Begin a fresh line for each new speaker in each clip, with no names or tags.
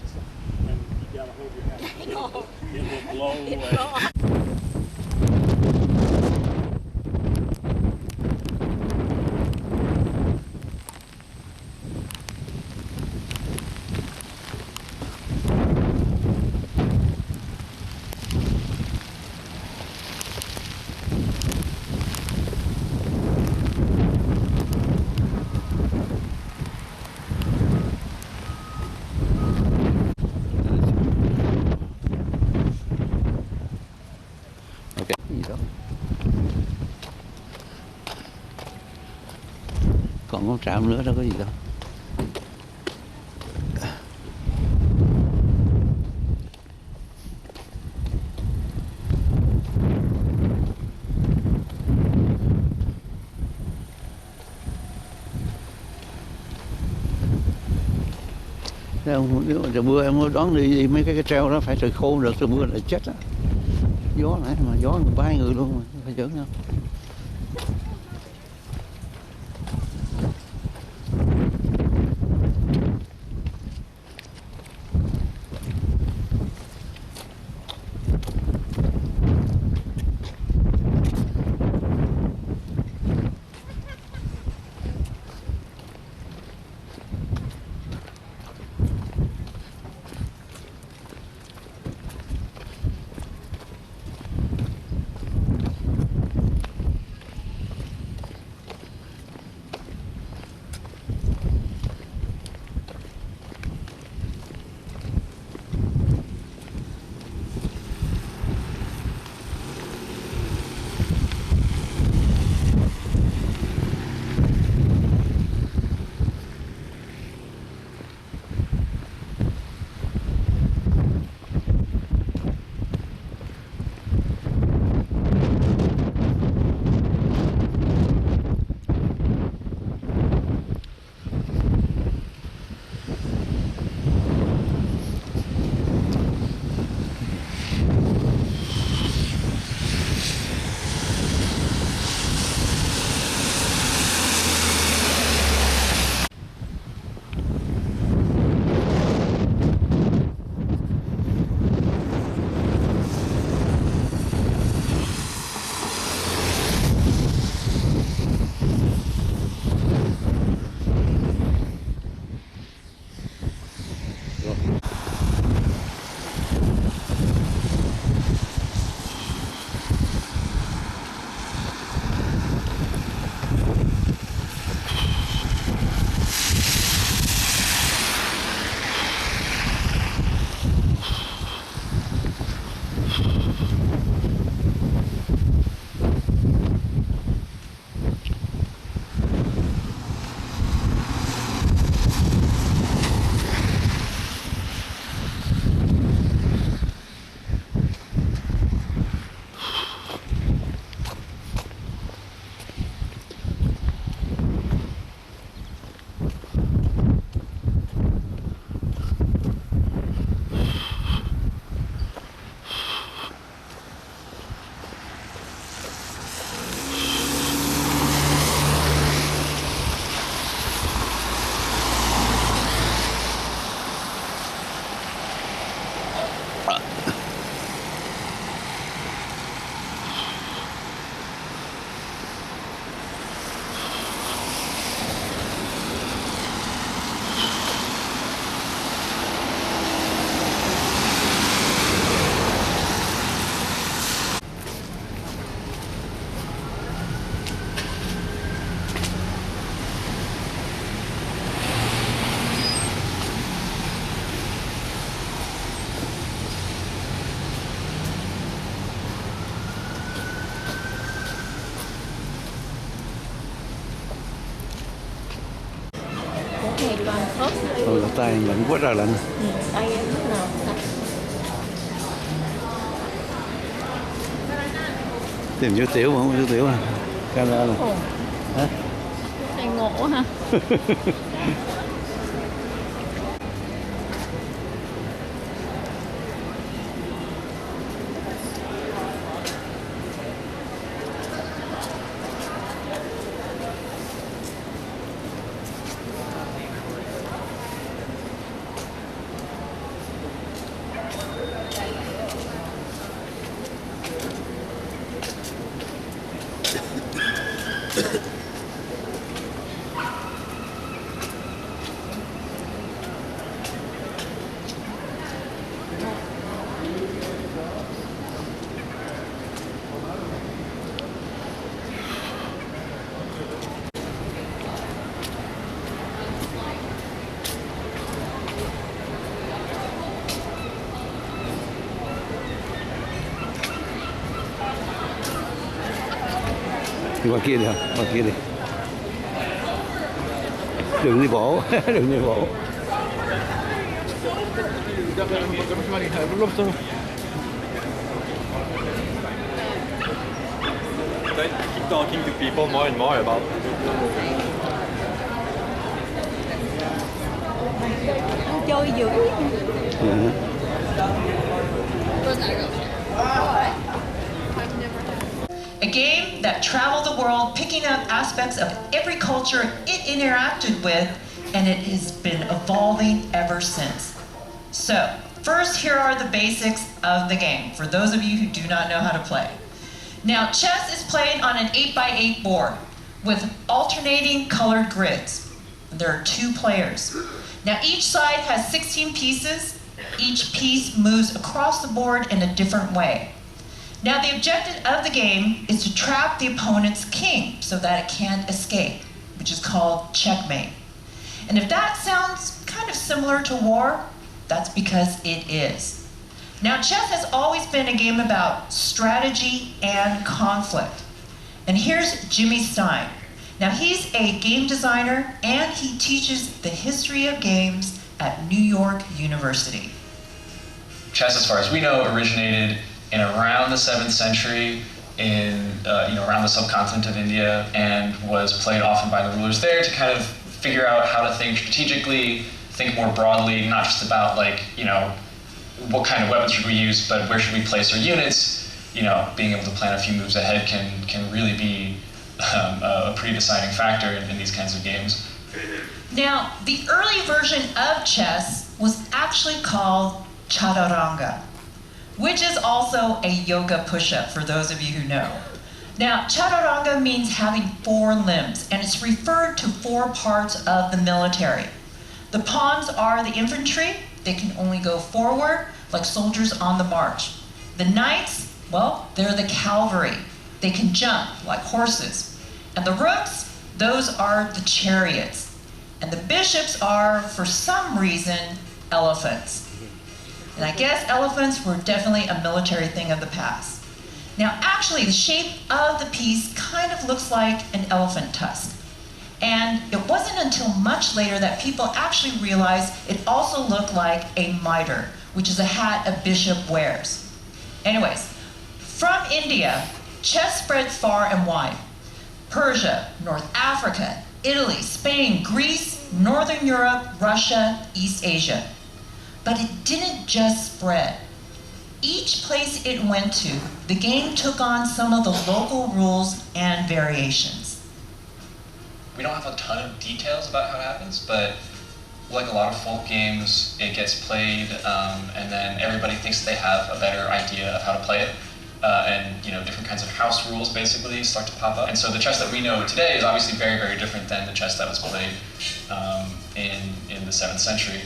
just, and you gotta hold your hat. It will blow away.
Còn con trạm nữa đâu có gì đâu. Nếu trời mưa em đón đi mấy cái treo đó phải trời khô được, trời mưa là chết á. Gió nãy mà gió ba người luôn mà phải chở nhau. Tay lạnh quá trời lạnh.
Tay em lúc nào lạnh.
Tìm chú Tiểu mà không chú Tiểu à? Camera này. Hả?
Này ngộ hả?
Đi qua kia đi hả? Qua kia đi. Đừng đi bộ, đừng đi bộ.
They keep talking to people more and more about
Ăn chơi dữ.
A game that traveled the world picking up aspects of every culture it interacted with, and it has been evolving ever since. So, first, here are the basics of the game, for those of you who do not know how to play. Now, chess is played on an 8x8 board with alternating colored grids. There are 2 players. Now, each side has 16 pieces. Each piece moves across the board in a different way. Now, the objective of the game is to trap the opponent's king so that it can't escape, which is called checkmate. And if that sounds kind of similar to war, that's because it is. Now, chess has always been a game about strategy and conflict. And here's Jimmy Stein. Now, he's a game designer and he teaches the history of games at New York University.
Chess, as far as we know, originated in around the 7th century in around the subcontinent of India, and was played often by the rulers there to kind of figure out how to think strategically, think more broadly, not just about what kind of weapons should we use, but where should we place our units. Being able to plan a few moves ahead can really be a pretty deciding factor in these kinds of games.
Now, the early version of chess was actually called chaturanga, which is also a yoga push-up for those of you who know. Now, chaturanga means having 4 limbs, and it's referred to 4 parts of the military. The pawns are the infantry. They can only go forward, like soldiers on the march. The knights, well, they're the cavalry. They can jump, like horses. And the rooks, those are the chariots. And the bishops are, for some reason, elephants. And I guess elephants were definitely a military thing of the past. Now, actually, the shape of the piece kind of looks like an elephant tusk. And it wasn't until much later that people actually realized it also looked like a mitre, which is a hat a bishop wears. Anyways, from India, chess spread far and wide. Persia, North Africa, Italy, Spain, Greece, Northern Europe, Russia, East Asia. But it didn't just spread. Each place it went to, the game took on some of the local rules and variations.
We don't have a ton of details about how it happens, but like a lot of folk games, it gets played, and then everybody thinks they have a better idea of how to play it. And different kinds of house rules basically start to pop up. And so the chess that we know today is obviously very, very different than the chess that was played in the 7th century.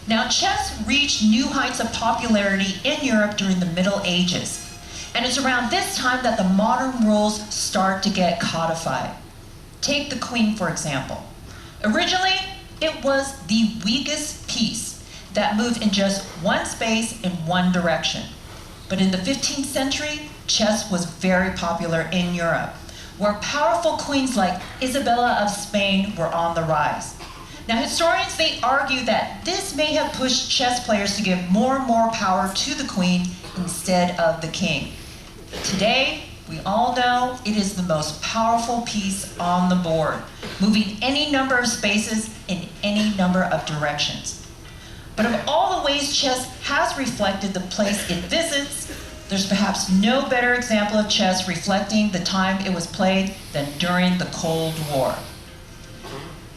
Now, chess reached new heights of popularity in Europe during the Middle Ages. And it's around this time that the modern rules start to get codified. Take the queen, for example. Originally, it was the weakest piece that moved in just one space in one direction. But in the 15th century, chess was very popular in Europe, where powerful queens like Isabella of Spain were on the rise. Now, historians, they argue that this may have pushed chess players to give more and more power to the queen instead of the king. Today, we all know it is the most powerful piece on the board, moving any number of spaces in any number of directions. But of all the ways chess has reflected the place it visits, there's perhaps no better example of chess reflecting the time it was played than during the Cold War.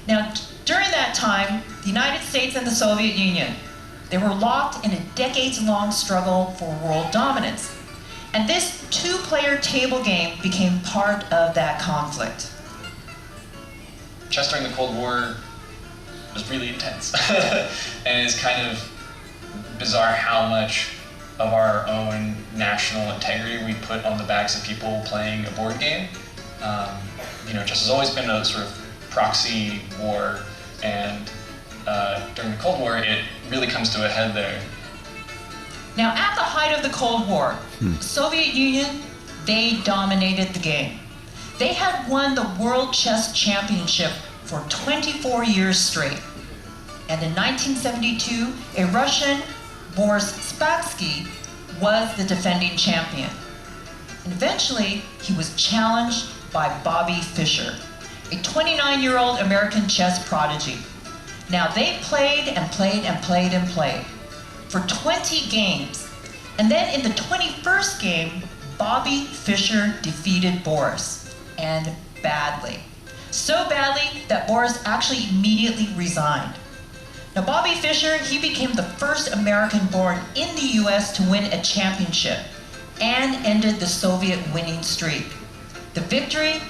Now, during that time, the United States and the Soviet Union, they were locked in a decades-long struggle for world dominance. And this 2-player table game became part of that conflict.
Chess during the Cold War was really intense. And it's kind of bizarre how much of our own national integrity we put on the backs of people playing a board game. Chess has always been a sort of proxy war, and during the Cold War, it really comes to a head there.
Now, at the height of the Cold War, the Soviet Union, they dominated the game. They had won the World Chess Championship for 24 years straight. And in 1972, a Russian, Boris Spassky, was the defending champion. And eventually, he was challenged by Bobby Fischer, a 29-year-old American chess prodigy. Now, they played and played and played and played for 20 games. And then in the 21st game, Bobby Fischer defeated Boris, and badly. So badly that Boris actually immediately resigned. Now, Bobby Fischer, he became the first American born in the US to win a championship and ended the Soviet winning streak. The victory,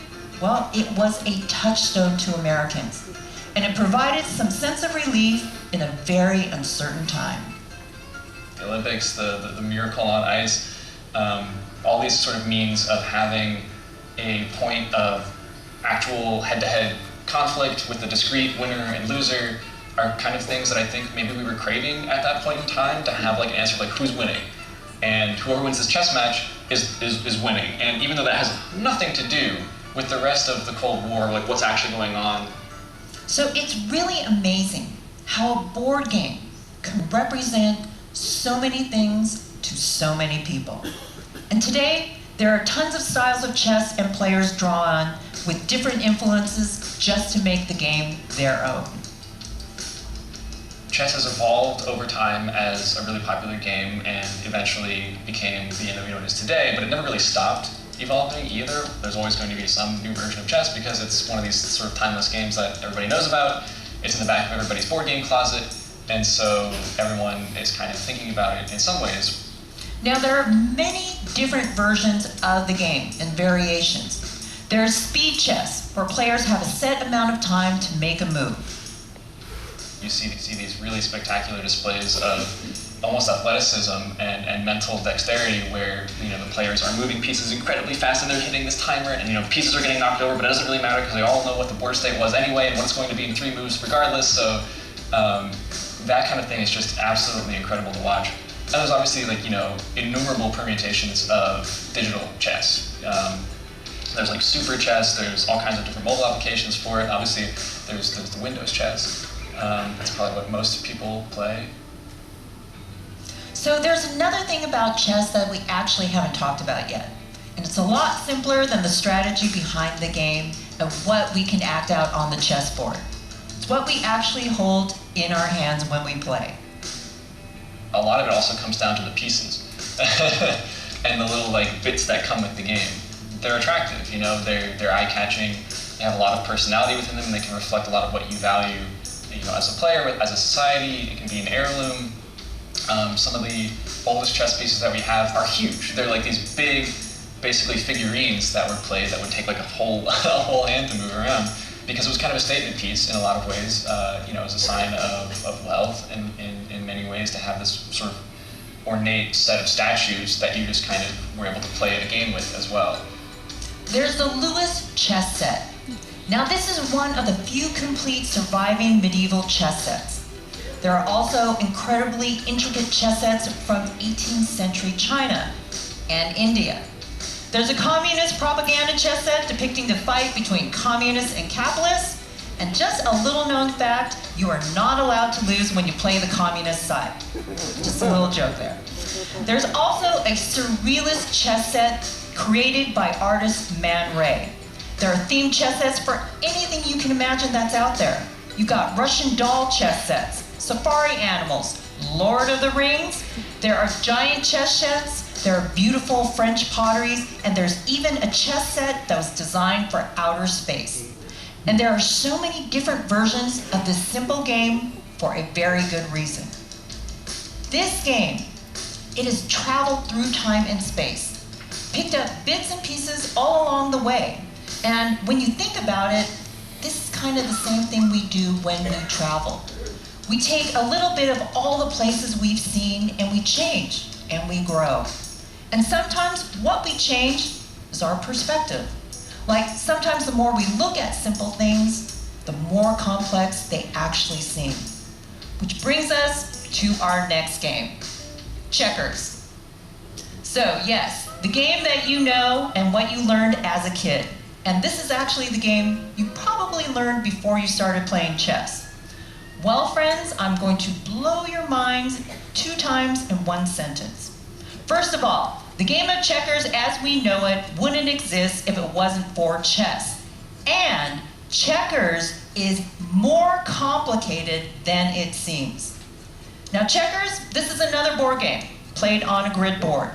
well, it was a touchstone to Americans, and it provided some sense of relief in a very uncertain time.
The Olympics, the miracle on ice, all these sort of means of having a point of actual head-to-head conflict with the discrete winner and loser are kind of things that I think maybe we were craving at that point in time, to have like an answer like who's winning. And whoever wins this chess match is winning. And even though that has nothing to do with the rest of the Cold War, like what's actually going on.
So it's really amazing how a board game can represent so many things to so many people. And today, there are tons of styles of chess and players draw on with different influences just to make the game their own.
Chess has evolved over time as a really popular game and eventually became the game that we know it is today, but it never really stopped evolving either. There's always going to be some new version of chess because it's one of these sort of timeless games that everybody knows about. It's in the back of everybody's board game closet, and so everyone is kind of thinking about it in some ways.
Now, there are many different versions of the game and variations. There's speed chess, where players have a set amount of time to make a move.
You see these really spectacular displays of almost athleticism and mental dexterity, where the players are moving pieces incredibly fast and they're hitting this timer, and pieces are getting knocked over, but it doesn't really matter because they all know what the board state was anyway and what it's going to be in 3 moves regardless. So that kind of thing is just absolutely incredible to watch. And there's obviously innumerable permutations of digital chess. There's like super chess. There's all kinds of different mobile applications for it. Obviously, there's the Windows chess. That's probably what most people play.
So there's another thing about chess that we actually haven't talked about yet. And it's a lot simpler than the strategy behind the game and what we can act out on the chessboard. It's what we actually hold in our hands when we play.
A lot of it also comes down to the pieces and the little bits that come with the game. They're attractive, they're eye-catching. They have a lot of personality within them, and they can reflect a lot of what you value, as a player, as a society. It can be an heirloom. Some of the oldest chess pieces that we have are huge. They're like these big, basically figurines that were played that would take like a whole hand to move around, because it was kind of a statement piece in a lot of ways. It was a sign of wealth in many ways to have this sort of ornate set of statues that you just kind of were able to play a game with as well.
There's the Lewis chess set. Now, this is one of the few complete surviving medieval chess sets. There are also incredibly intricate chess sets from 18th century China and India. There's a communist propaganda chess set depicting the fight between communists and capitalists. And just a little known fact, you are not allowed to lose when you play the communist side. Just a little joke there. There's also a surrealist chess set created by artist Man Ray. There are themed chess sets for anything you can imagine that's out there. You've got Russian doll chess sets, safari animals, Lord of the Rings. There are giant chess sets. There are beautiful French potteries, and there's even a chess set that was designed for outer space. And there are so many different versions of this simple game for a very good reason. This game, it has traveled through time and space, picked up bits and pieces all along the way. And when you think about it, this is kind of the same thing we do when we travel. We take a little bit of all the places we've seen and we change and we grow. And sometimes what we change is our perspective. Like sometimes the more we look at simple things, the more complex they actually seem. Which brings us to our next game, checkers. So yes, the game that you know and what you learned as a kid. And this is actually the game you probably learned before you started playing chess. Well, friends, I'm going to blow your minds 2 times in 1 sentence. First of all, the game of checkers as we know it wouldn't exist if it wasn't for chess. And checkers is more complicated than it seems. Now checkers, this is another board game played on a grid board.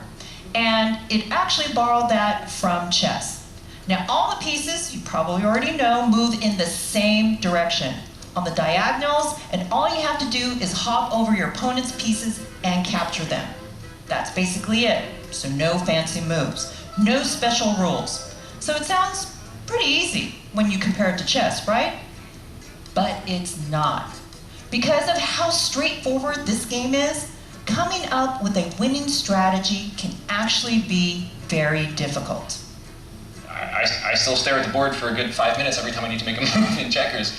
And it actually borrowed that from chess. Now all the pieces, you probably already know, move in the same direction on the diagonals, and all you have to do is hop over your opponent's pieces and capture them. That's basically it. So no fancy moves, no special rules. So it sounds pretty easy when you compare it to chess, right? But it's not. Because of how straightforward this game is, coming up with a winning strategy can actually be very difficult.
I still stare at the board for a good 5 minutes every time I need to make a move in checkers.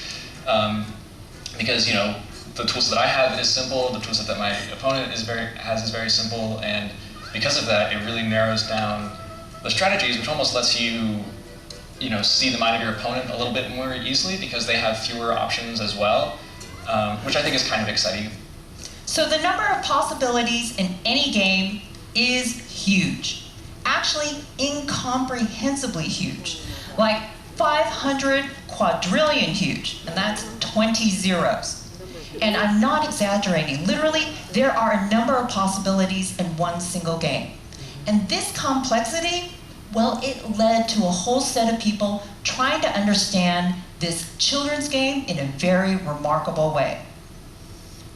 Because, you know, the toolset that I have is simple, the toolset that my opponent has is very simple, and because of that, it really narrows down the strategies, which almost lets you, you know, see the mind of your opponent a little bit more easily because they have fewer options as well, which I think is kind of exciting.
So the number of possibilities in any game is huge. Actually, incomprehensibly huge. Like 500 quadrillion huge, and that's 20 zeros. And I'm not exaggerating. Literally, there are a number of possibilities in one single game. And this complexity, well, it led to a whole set of people trying to understand this children's game in a very remarkable way.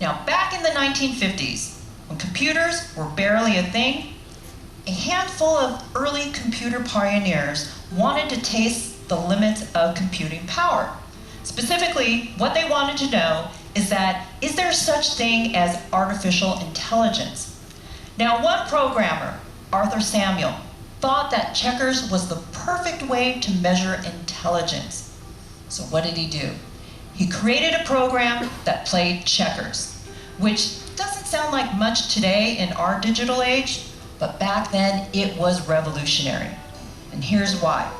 Now, back in the 1950s, when computers were barely a thing, a handful of early computer pioneers wanted to taste the limits of computing power. Specifically, what they wanted to know is there such thing as artificial intelligence? Now, one programmer, Arthur Samuel, thought that checkers was the perfect way to measure intelligence. So what did he do? He created a program that played checkers, which doesn't sound like much today in our digital age, but back then it was revolutionary. And here's why.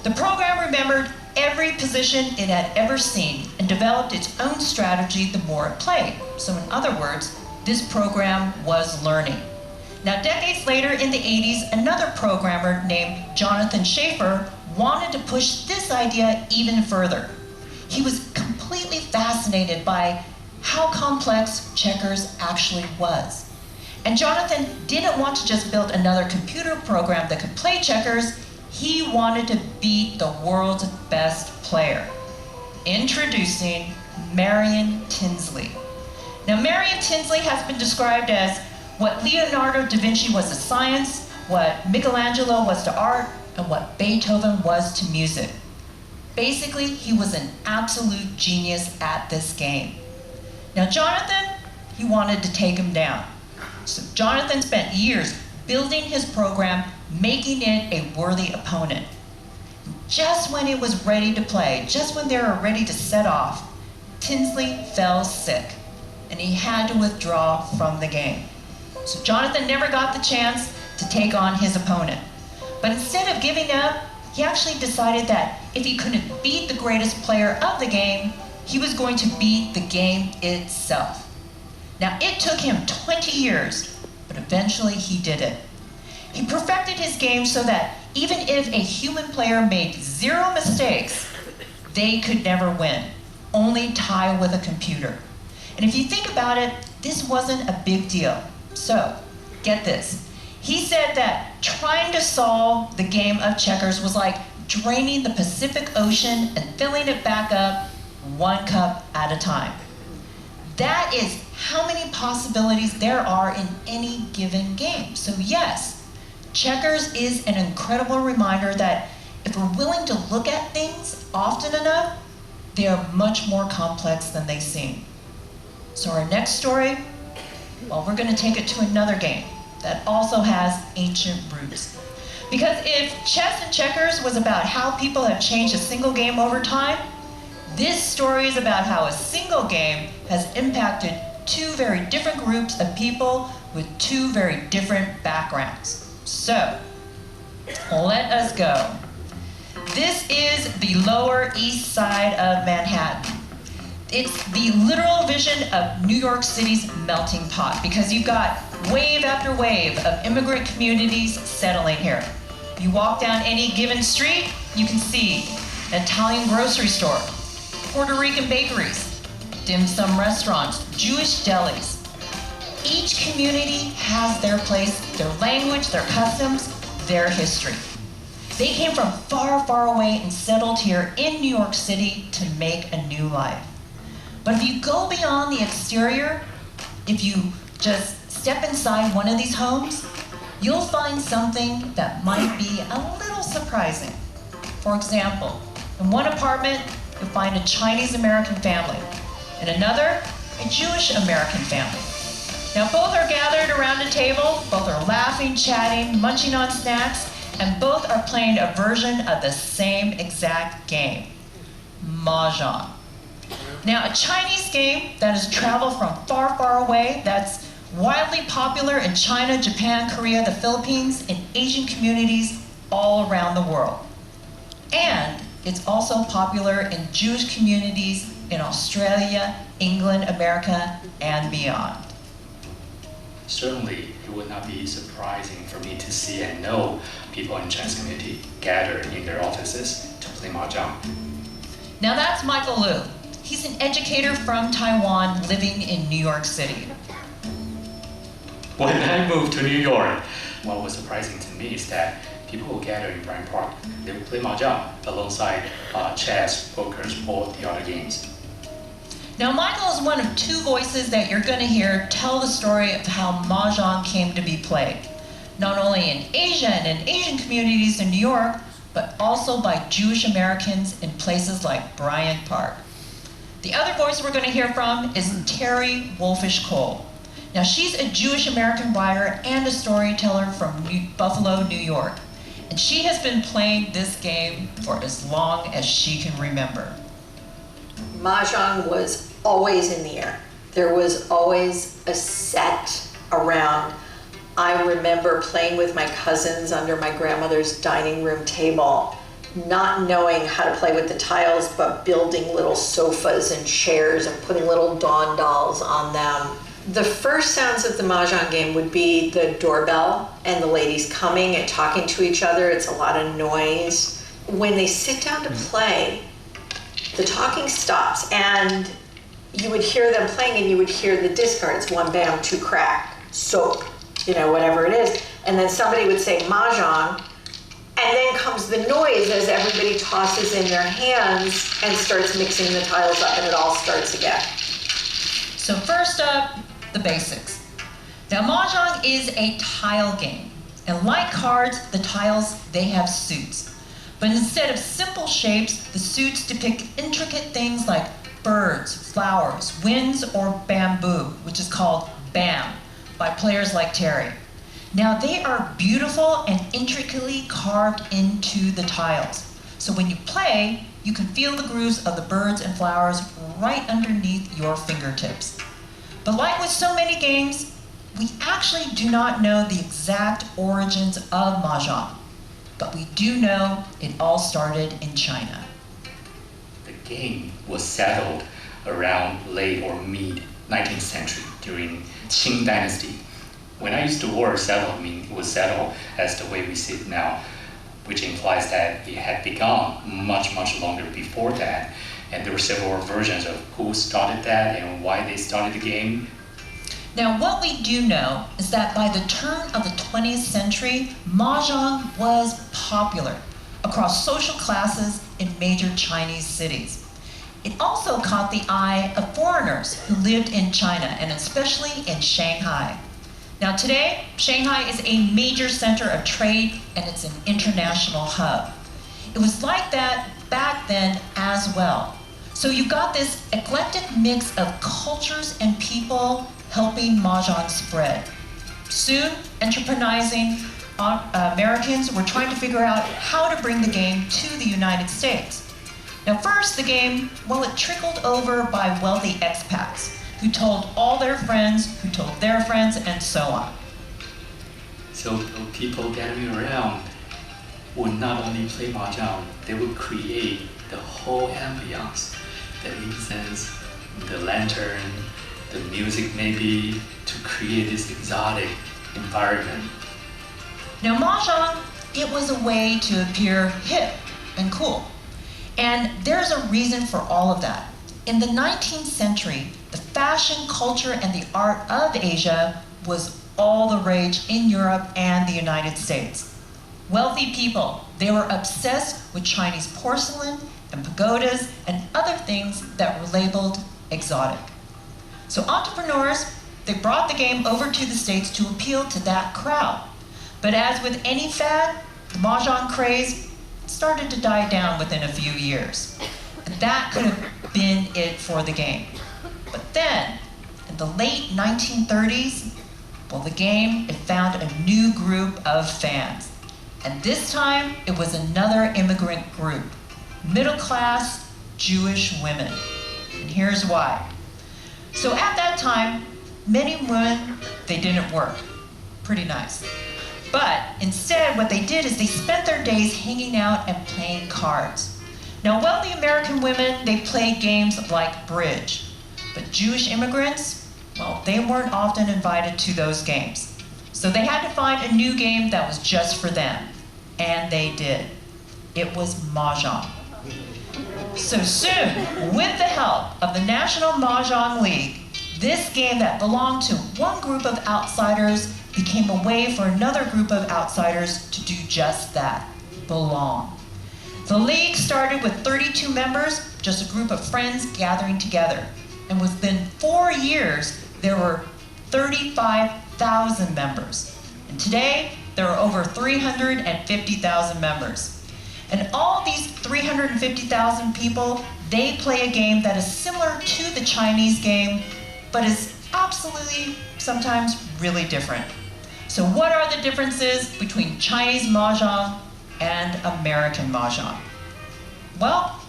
The program remembered every position it had ever seen and developed its own strategy the more it played. So in other words, this program was learning. Now, decades later in the 80s, another programmer named Jonathan Schaefer wanted to push this idea even further. He was completely fascinated by how complex checkers actually was. And Jonathan didn't want to just build another computer program that could play checkers. He wanted to beat the world's best player. Introducing Marion Tinsley. Now, Marion Tinsley has been described as what Leonardo da Vinci was to science, what Michelangelo was to art, and what Beethoven was to music. Basically, he was an absolute genius at this game. Now, Jonathan, he wanted to take him down. So Jonathan spent years building his program, making it a worthy opponent. Just when it was ready to play, just when they were ready to set off, Tinsley fell sick, and he had to withdraw from the game. So Jonathan never got the chance to take on his opponent. But instead of giving up, he actually decided that if he couldn't beat the greatest player of the game, he was going to beat the game itself. Now, it took him 20 years, but eventually he did it. He perfected his game so that even if a human player made 0 mistakes, they could never win, only tie with a computer. And if you think about it, this wasn't a big deal. So, get this. He said that trying to solve the game of checkers was like draining the Pacific Ocean and filling it back up 1 cup at a time. That is how many possibilities there are in any given game. So yes, checkers is an incredible reminder that if we're willing to look at things often enough, they are much more complex than they seem. So our next story, well, we're going to take it to another game that also has ancient roots. Because if chess and checkers was about how people have changed a single game over time, this story is about how a single game has impacted 2 very different groups of people with 2 very different backgrounds. So, let us go. This is the Lower East Side of Manhattan. It's the literal vision of New York City's melting pot because you've got wave after wave of immigrant communities settling here. You walk down any given street, you can see an Italian grocery store, Puerto Rican bakeries, dim sum restaurants, Jewish delis. Each community has their place, their language, their customs, their history. They came from far, far away and settled here in New York City to make a new life. But if you go beyond the exterior, if you just step inside one of these homes, you'll find something that might be a little surprising. For example, in one apartment, you'll find a Chinese American family. In another, a Jewish American family. Now both are gathered around a table, both are laughing, chatting, munching on snacks, and both are playing a version of the same exact game, Mahjong. Now a Chinese game that has traveled from far, far away, that's widely popular in China, Japan, Korea, the Philippines, and Asian communities all around the world. And it's also popular in Jewish communities in Australia, England, America, and beyond.
Certainly, it would not be surprising for me to see and know people in Chinese community gather in their offices to play Mahjong.
Now that's Michael Liu. He's an educator from Taiwan living in New York City.
When I moved to New York, what was surprising to me is that people who gather in Bryant Park, they would play Mahjong alongside chess, poker, or the other games.
Now Michael is one of two voices that you're going to hear tell the story of how Mahjong came to be played, not only in Asia and in Asian communities in New York, but also by Jewish Americans in places like Bryant Park. The other voice we're going to hear from is Terry Wolfish Cole. Now she's a Jewish American writer and a storyteller from Buffalo, New York. And she has been playing this game for as long as she can remember.
Mahjong was always in the air. There was always a set around. I remember playing with my cousins under my grandmother's dining room table, not knowing how to play with the tiles, but building little sofas and chairs and putting little Dawn dolls on them. The first sounds of the Mahjong game would be the doorbell and the ladies coming and talking to each other. It's a lot of noise. When they sit down to play, the talking stops and you would hear them playing and you would hear the discards, one bam, two crack, soap, whatever it is. And then somebody would say Mahjong, and then comes the noise as everybody tosses in their hands and starts mixing the tiles up and it all starts again.
So first up, the basics. Now Mahjong is a tile game. And like cards, the tiles, they have suits. But instead of simple shapes, the suits depict intricate things like birds, flowers, winds, or bamboo, which is called BAM by players like Terry. Now they are beautiful and intricately carved into the tiles. So when you play, you can feel the grooves of the birds and flowers right underneath your fingertips. But like with so many games, we actually do not know the exact origins of Mahjong. But we do know it all started in China.
The game was settled around late or mid 19th century during Qing Dynasty. When I used the word settled, I mean it was settled as the way we see it now, which implies that it had begun much, much longer before that. And there were several versions of who started that and why they started the game.
Now, what we do know is that by the turn of the 20th century, Mahjong was popular across social classes in major Chinese cities. It also caught the eye of foreigners who lived in China, and especially in Shanghai. Now today, Shanghai is a major center of trade and it's an international hub. It was like that back then as well. So you've got this eclectic mix of cultures and people helping Mahjong spread. Soon, enterprising Americans were trying to figure out how to bring the game to the United States. Now first, the game, well, it trickled over by wealthy expats who told all their friends, who told their friends, and so on.
So people gathering around, would not only play mahjong, they would create the whole ambiance, the incense, the lantern, the music maybe, to create this exotic environment.
Now mahjong, it was a way to appear hip and cool. And there's a reason for all of that. In the 19th century, the fashion, culture, and the art of Asia was all the rage in Europe and the United States. Wealthy people, they were obsessed with Chinese porcelain and pagodas and other things that were labeled exotic. So entrepreneurs, they brought the game over to the States to appeal to that crowd. But as with any fad, the mahjong craze started to die down within a few years. And that could have been it for the game. But then, in the late 1930s, well, the game, it found a new group of fans. And this time, it was another immigrant group, middle-class Jewish women. And here's why. So at that time, many women, they didn't work. Pretty nice. But instead, what they did is they spent their days hanging out and playing cards. Now, wealthy American women, they played games like bridge. But Jewish immigrants, well, they weren't often invited to those games. So they had to find a new game that was just for them. And they did. It was mahjong. So soon, with the help of the National Mahjong League, this game that belonged to one group of outsiders became a way for another group of outsiders to do just that, belong. The league started with 32 members, just a group of friends gathering together. And within 4 years, there were 35,000 members. And today, there are over 350,000 members. And all these 350,000 people, they play a game that is similar to the Chinese game, but is absolutely, sometimes really different. So what are the differences between Chinese mahjong and American mahjong? Well,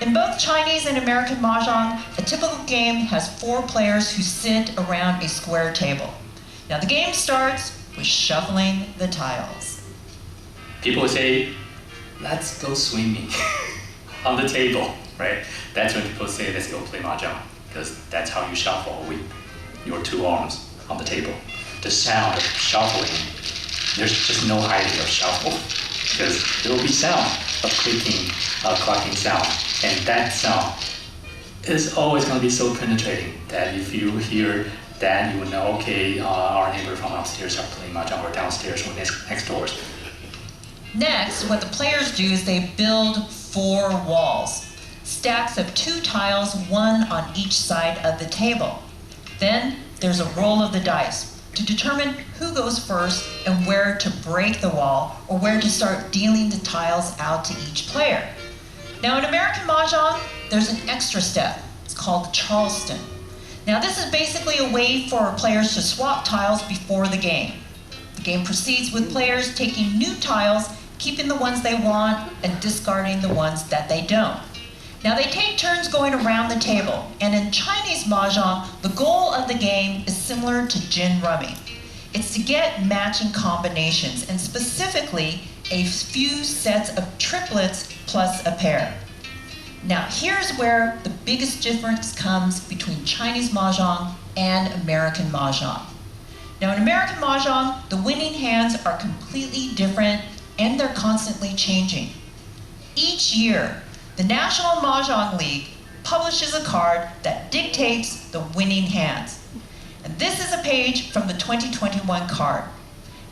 in both Chinese and American mahjong, a typical game has 4 players who sit around a square table. Now the game starts with shuffling the tiles.
People say, let's go swimming on the table, right? That's when people say, let's go play mahjong, because that's how you shuffle with your 2 arms on the table. The sound of shuffling, there's just no hiding of shuffle, because there will be sound of clicking, clacking sound, and that sound is always going to be so penetrating that if you hear that, you will know, okay, our neighbor from upstairs are playing mahjong, or downstairs, or next doors.
Next, what the players do is they build 4 walls, stacks of 2 tiles, one on each side of the table. Then there's a roll of the dice to determine who goes first and where to break the wall, or where to start dealing the tiles out to each player. Now in American mahjong, there's an extra step. It's called the Charleston. Now this is basically a way for players to swap tiles before the game. The game proceeds with players taking new tiles, keeping the ones they want, and discarding the ones that they don't. Now they take turns going around the table, and in Chinese mahjong, the goal of the game is similar to gin rummy. It's to get matching combinations, and specifically a few sets of triplets plus a pair. Now here's where the biggest difference comes between Chinese mahjong and American mahjong. Now in American mahjong, the winning hands are completely different, and they're constantly changing. Each year, the National Mahjong League publishes a card that dictates the winning hands. And this is a page from the 2021 card.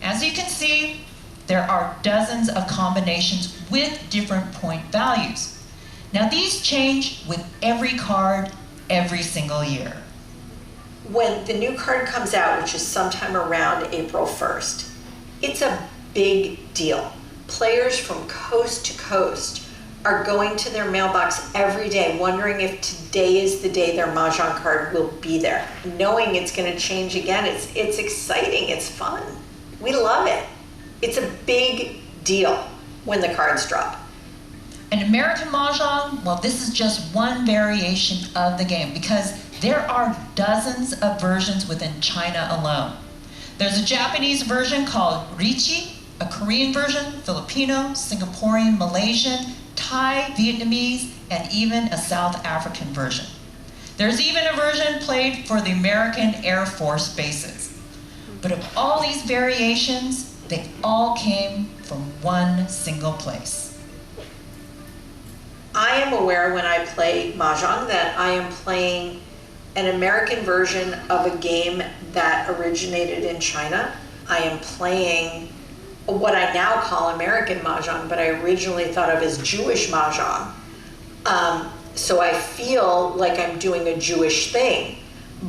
As you can see, there are dozens of combinations with different point values. Now these change with every card every single year.
When the new card comes out, which is sometime around April 1st, it's a big deal. Players from coast to coast are going to their mailbox every day wondering if today is the day their mahjong card will be there. Knowing it's going to change again, it's exciting, it's fun. We love it. It's a big deal when the cards drop.
In American mahjong, well, this is just one variation of the game because there are dozens of versions within China alone. There's a Japanese version called Riichi, a Korean version, Filipino, Singaporean, Malaysian, Thai, Vietnamese, and even a South African version. There's even a version played for the American Air Force bases. But of all these variations, they all came from one single place.
I am aware when I play Mahjong that I am playing an American version of a game that originated in China. I am playing what I now call American Mahjong, but I originally thought of as Jewish Mahjong. So I feel like I'm doing a Jewish thing,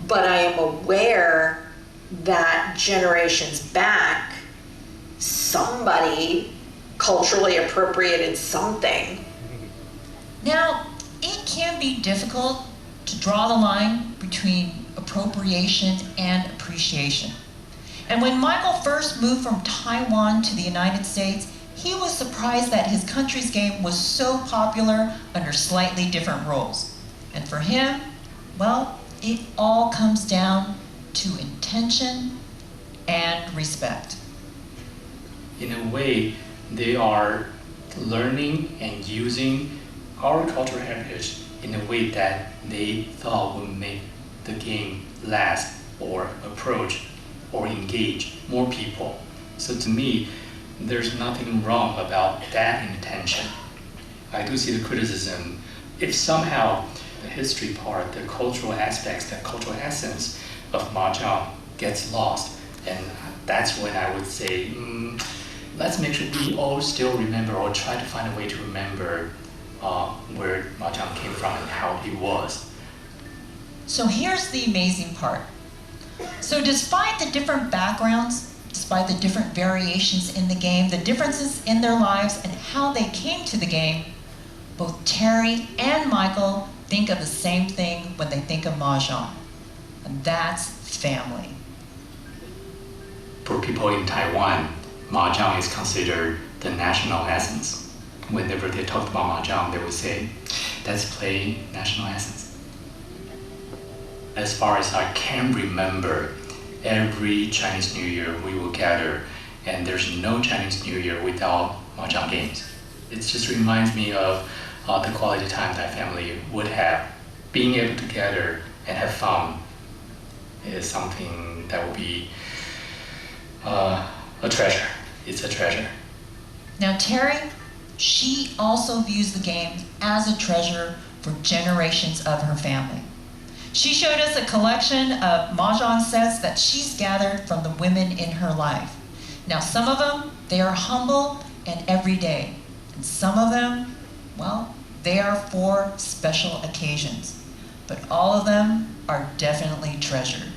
but I am aware that generations back, somebody culturally appropriated something.
Now, it can be difficult to draw the line between appropriation and appreciation. And when Michael first moved from Taiwan to the United States, he was surprised that his country's game was so popular under slightly different rules. And for him, well, it all comes down to intention and respect.
In a way, they are learning and using our cultural heritage in a way that they thought would make the game last or approach or engage more people. So to me, there's nothing wrong about that intention. I do see the criticism if somehow the history part, the cultural aspects, the cultural essence of Mahjong gets lost. And that's when I would say, let's make sure we all still remember or try to find a way to remember where Mahjong came from and how it was.
So here's the amazing part. So despite the different backgrounds, despite the different variations in the game, the differences in their lives and how they came to the game, both Terry and Michael think of the same thing when they think of Mahjong, and that's family.
For people in Taiwan, Mahjong is considered the national essence. Whenever they talk about Mahjong, they would say, let's play national essence. As far as I can remember, every Chinese New Year we will gather, and there's no Chinese New Year without Mahjong games. It just reminds me of the quality time that family would have. Being able to gather and have fun is something that will be a treasure. It's a treasure.
Now Terry, she also views the game as a treasure for generations of her family. She showed us a collection of Mahjong sets that she's gathered from the women in her life. Now some of them, they are humble and everyday. And some of them, well, they are for special occasions. But all of them are definitely treasured.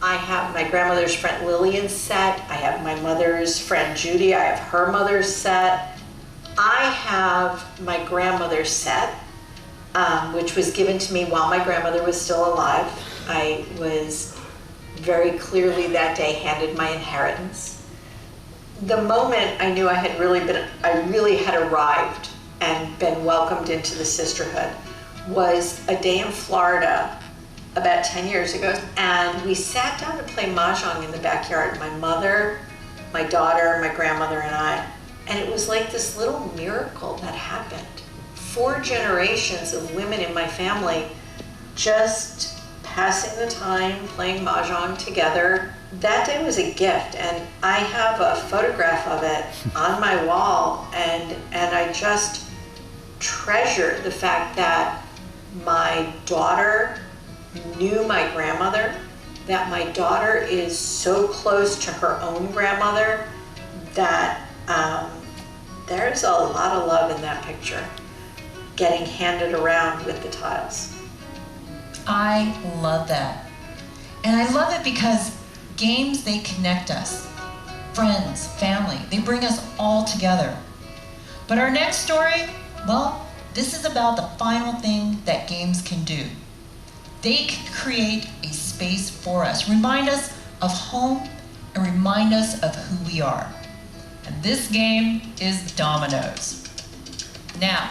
I have my grandmother's friend Lillian's set. I have my mother's friend Judy. I have her mother's set. I have my grandmother's set, which was given to me while my grandmother was still alive. I was very clearly that day handed my inheritance. The moment I knew I really had arrived and been welcomed into the sisterhood was a day in Florida about 10 years ago, and we sat down to play Mahjong in the backyard, my mother, my daughter, my grandmother, and I, and it was like this little miracle that happened. 4 generations of women in my family just passing the time, playing Mahjong together. That day was a gift, and I have a photograph of it on my wall, and I just treasure the fact that my daughter knew my grandmother, that my daughter is so close to her own grandmother that there's a lot of love in that picture getting handed around with the tiles.
I love that. And I love it because games, they connect us. Friends, family, they bring us all together. But our next story, well, this is about the final thing that games can do. They can create a space for us, remind us of home, and remind us of who we are. And this game is dominoes. Now,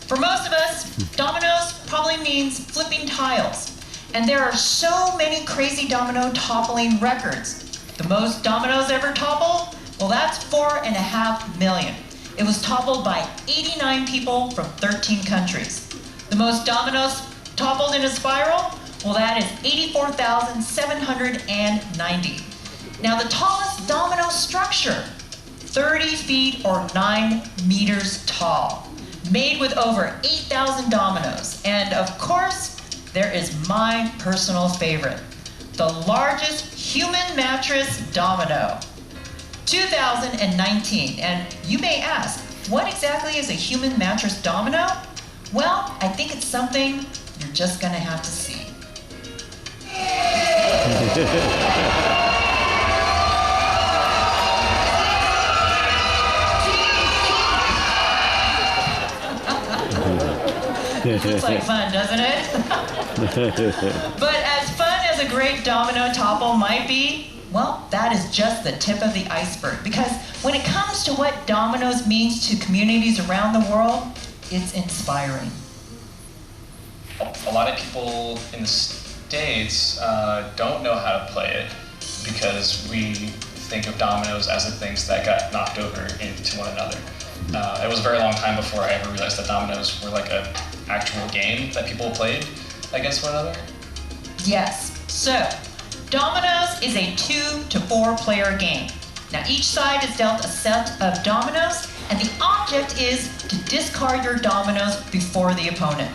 for most of us, dominoes probably means flipping tiles. And there are so many crazy domino toppling records. The most dominoes ever toppled? Well, Well, that's 4.5 million. It was toppled by 89 people from 13 countries. The most dominoes toppled in a spiral? Well, that is 84,790. Now, the tallest domino structure, 30 feet or 9 meters tall, made with over 8,000 dominoes. And of course, there is my personal favorite, the largest human mattress domino. 2019, and you may ask, what exactly is a human mattress domino? Well, I think it's something you're just gonna have to see. Looks like fun, doesn't it? But as fun as a great domino topple might be, well, that is just the tip of the iceberg. Because when it comes to what dominoes means to communities around the world, it's inspiring.
A lot of people in the States don't know how to play it because we think of dominoes as the things that got knocked over into one another. It was a very long time before I ever realized that dominoes were like an actual game that people played against one another.
Yes. So, dominoes is a 2 to 4 player game. Now, each side is dealt a set of dominoes, and the object is to discard your dominoes before the opponent.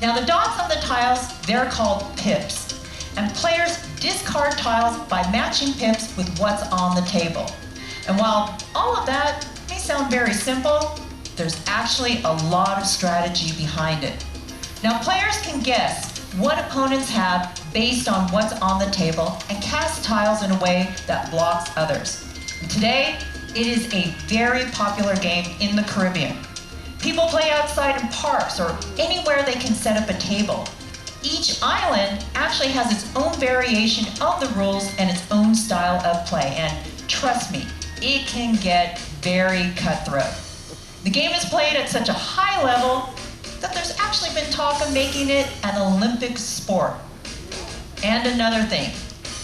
Now, the dots on the tiles, they're called pips. And players discard tiles by matching pips with what's on the table. And while all of that may sound very simple, there's actually a lot of strategy behind it. Now, players can guess what opponents have based on what's on the table and cast tiles in a way that blocks others. And today, it is a very popular game in the Caribbean. People play outside in parks or anywhere they can set up a table. Each island actually has its own variation of the rules and its own style of play. And trust me, it can get very cutthroat. The game is played at such a high level that there's actually been talk of making it an Olympic sport. And another thing,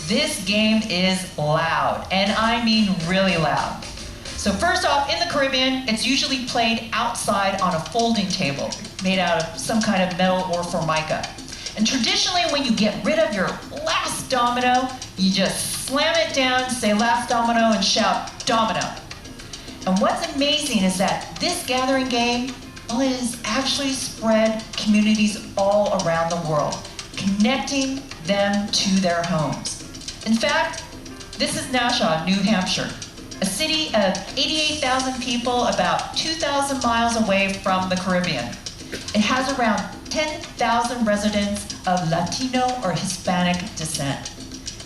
this game is loud, and I mean really loud. So first off, in the Caribbean, it's usually played outside on a folding table made out of some kind of metal or formica. And traditionally, when you get rid of your last domino, you just slam it down, say last domino, and shout, domino. And what's amazing is that this gathering game, well, it has actually spread communities all around the world, connecting them to their homes. In fact, this is Nassau, New Hampshire, a city of 88,000 people about 2,000 miles away from the Caribbean. It has around 10,000 residents of Latino or Hispanic descent,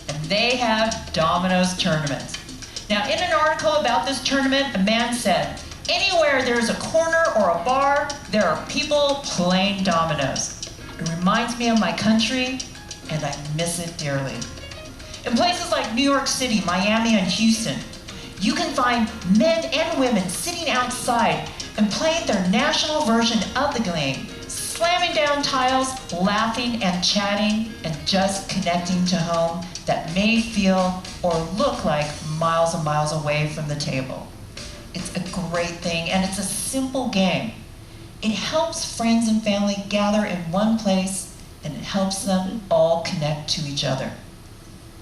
and they have dominoes tournaments. Now, in an article about this tournament, a man said, anywhere there's a corner or a bar, there are people playing dominoes. It reminds me of my country, and I miss it dearly. In places like New York City, Miami, and Houston, you can find men and women sitting outside and playing their national version of the game, slamming down tiles, laughing and chatting, and just connecting to home that may feel or look like miles and miles away from the table. It's a great thing, and it's a simple game. It helps friends and family gather in one place, and it helps them all connect to each other.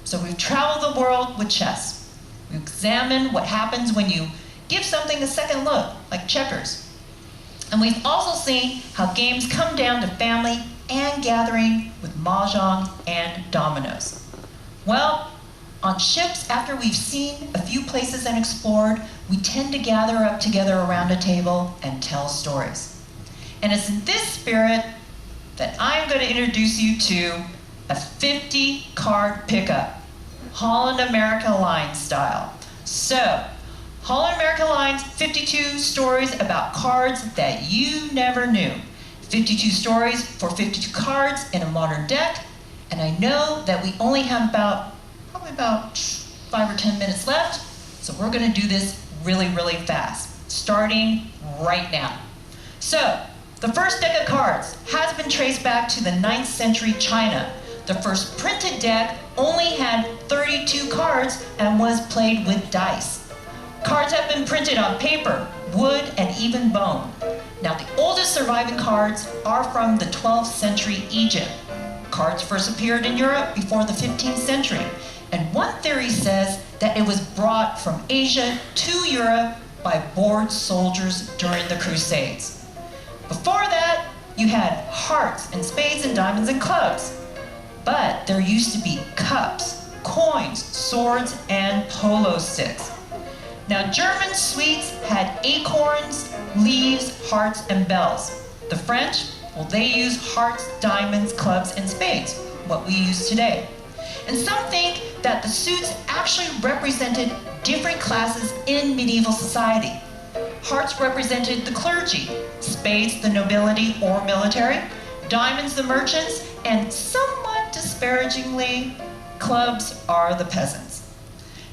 So we've traveled the world with chess. We've examined what happens when you give something a second look, like checkers. And we've also seen how games come down to family and gathering with mahjong and dominoes. Well, on ships, after we've seen a few places and explored, we tend to gather up together around a table and tell stories. And it's in this spirit that I'm going to introduce you to a 50-card pickup, Holland America Line style. So, Holland America Line's 52 stories about cards that you never knew. 52 stories for 52 cards in a modern deck, and I know that we only have probably about 5 or 10 minutes left, so we're going to do this really, really fast, starting right now. So, the first deck of cards has been traced back to the 9th century China. The first printed deck only had 32 cards and was played with dice. Cards have been printed on paper, wood, and even bone. Now, the oldest surviving cards are from the 12th century Egypt. Cards first appeared in Europe before the 15th century, and one theory says that it was brought from Asia to Europe by bored soldiers during the Crusades. Before that, you had hearts and spades and diamonds and clubs. But there used to be cups, coins, swords, and polo sticks. Now, German sweets had acorns, leaves, hearts, and bells. The French, well, they used hearts, diamonds, clubs, and spades, what we use today. And some think that the suits actually represented different classes in medieval society. Hearts represented the clergy, spades the nobility or military, diamonds the merchants, and somewhat disparagingly, clubs are the peasants.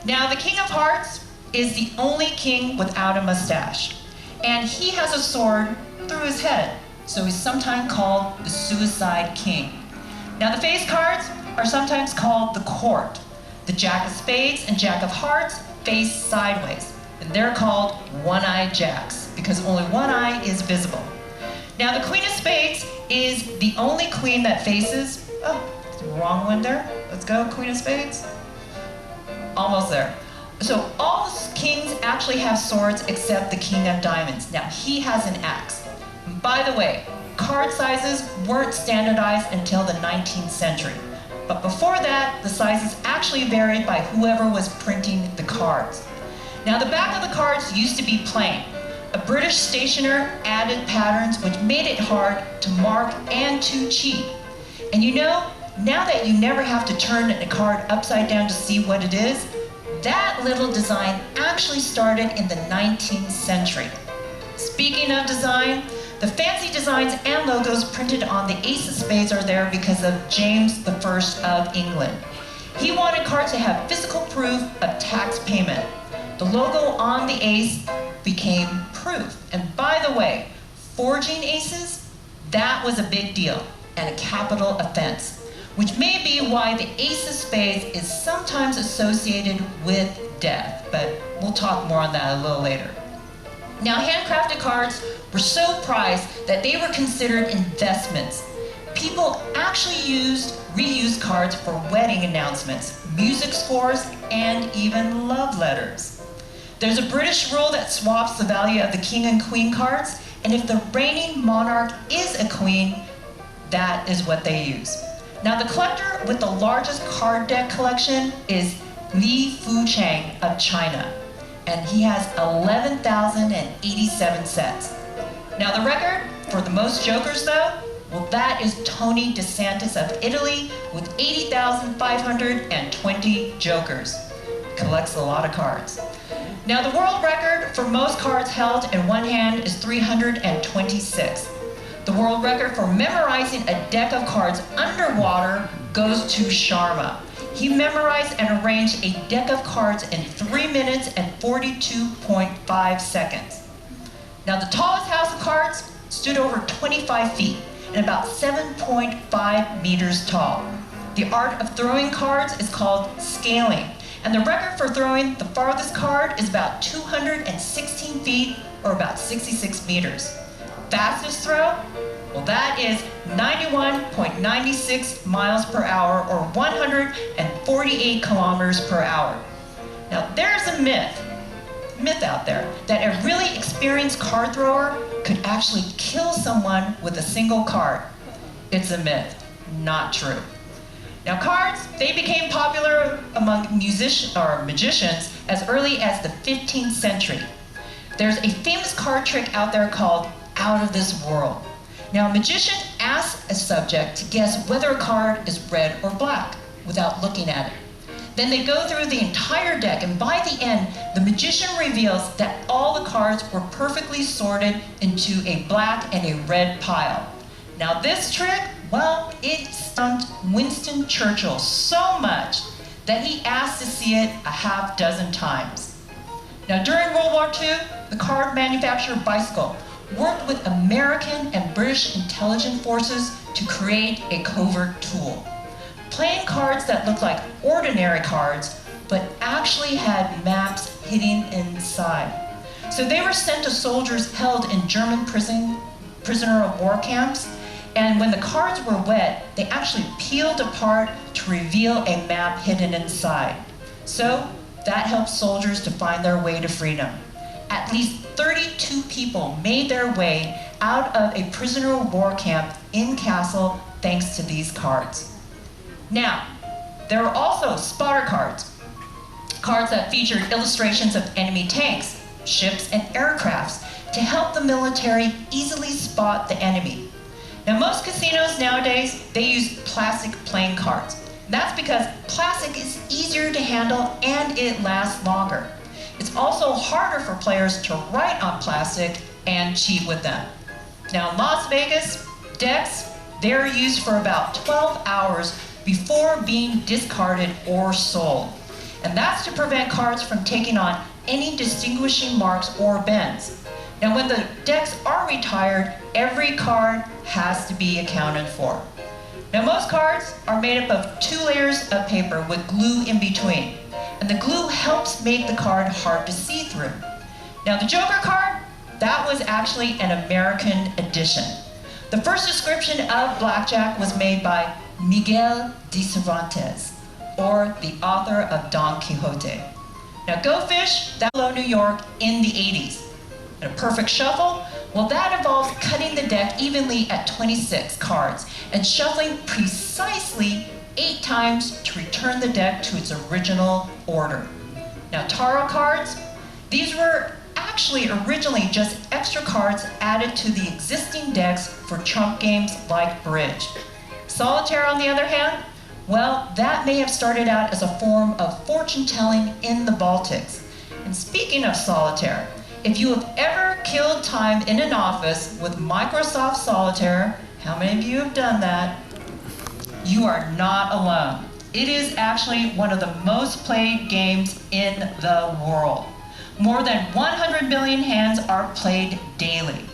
Now, the King of Hearts is the only king without a mustache, and he has a sword through his head, so he's sometimes called the Suicide King. Now, the face cards are sometimes called the court. The Jack of Spades and Jack of Hearts face sideways, and they're called one-eyed jacks because only one eye is visible. Now, the Queen of Spades is the only queen that faces, oh, wrong one there. Let's go, Queen of Spades. Almost there. So all the kings actually have swords except the King of Diamonds. Now, he has an axe. And by the way, card sizes weren't standardized until the 19th century. But before that, the sizes actually varied by whoever was printing the cards. Now, the back of the cards used to be plain. A British stationer added patterns which made it hard to mark and to cheat. And you know, now that you never have to turn a card upside down to see what it is, that little design actually started in the 19th century. Speaking of design, the fancy designs and logos printed on the Ace of Spades are there because of James I of England. He wanted cards to have physical proof of tax payment. The logo on the ace became proof. And by the way, forging aces, that was a big deal and a capital offense, which may be why the Ace of Spades is sometimes associated with death, but we'll talk more on that a little later. Now, handcrafted cards were so prized that they were considered investments. People actually reused cards for wedding announcements, music scores, and even love letters. There's a British rule that swaps the value of the king and queen cards, and if the reigning monarch is a queen, that is what they use. Now, the collector with the largest card deck collection is Li Fuchang of China, and he has 11,087 sets. Now, the record for the most jokers, though, well, that is Tony DeSantis of Italy with 80,520 jokers. Collects a lot of cards. Now, the world record for most cards held in one hand is 326. The world record for memorizing a deck of cards underwater goes to Sharma. He memorized and arranged a deck of cards in 3 minutes and 42.5 seconds. Now, the tallest house of cards stood over 25 feet and about 7.5 meters tall. The art of throwing cards is called scaling, and the record for throwing the farthest card is about 216 feet or about 66 meters. Fastest throw? Well, that is 91.96 miles per hour or 148 kilometers per hour. Now, there's a myth out there that a really experienced card thrower could actually kill someone with a single card. It's a myth, not true. Now, cards, they became popular among magicians as early as the 15th century. There's a famous card trick out there called Out of This World. Now, a magician asks a subject to guess whether a card is red or black without looking at it. Then they go through the entire deck, and by the end, the magician reveals that all the cards were perfectly sorted into a black and a red pile. Now, this trick, well, it stumped Winston Churchill so much that he asked to see it a half dozen times. Now, during World War II, the card manufacturer Bicycle worked with American and British intelligence forces to create a covert tool. Playing cards that looked like ordinary cards, but actually had maps hidden inside. So they were sent to soldiers held in German prisoner of war camps, and when the cards were wet, they actually peeled apart to reveal a map hidden inside. So that helped soldiers to find their way to freedom. At least 32 people made their way out of a prisoner of war camp in Kassel thanks to these cards. Now, there were also spotter cards, cards that featured illustrations of enemy tanks, ships, and aircrafts to help the military easily spot the enemy. Now, most casinos nowadays, they use plastic playing cards. That's because plastic is easier to handle and it lasts longer. It's also harder for players to write on plastic and cheat with them. Now in Las Vegas, decks, they're used for about 12 hours before being discarded or sold. And that's to prevent cards from taking on any distinguishing marks or bends. Now when the decks are retired, every card has to be accounted for. Now most cards are made up of 2 layers of paper with glue in between. And the glue helps make the card hard to see through. Now the Joker card, that was actually an American edition. The first description of blackjack was made by Miguel de Cervantes, or the author of Don Quixote. Now Go Fish, that was New York in the 80s. And a perfect shuffle, well that involves cutting the deck evenly at 26 cards and shuffling precisely 8 times to return the deck to its original order. Now tarot cards, these were actually originally just extra cards added to the existing decks for trump games like bridge. Solitaire on the other hand, well that may have started out as a form of fortune telling in the Baltics. And speaking of solitaire, if you have ever killed time in an office with Microsoft Solitaire, how many of you have done that? You are not alone. It is actually one of the most played games in the world. More than 100 million hands are played daily.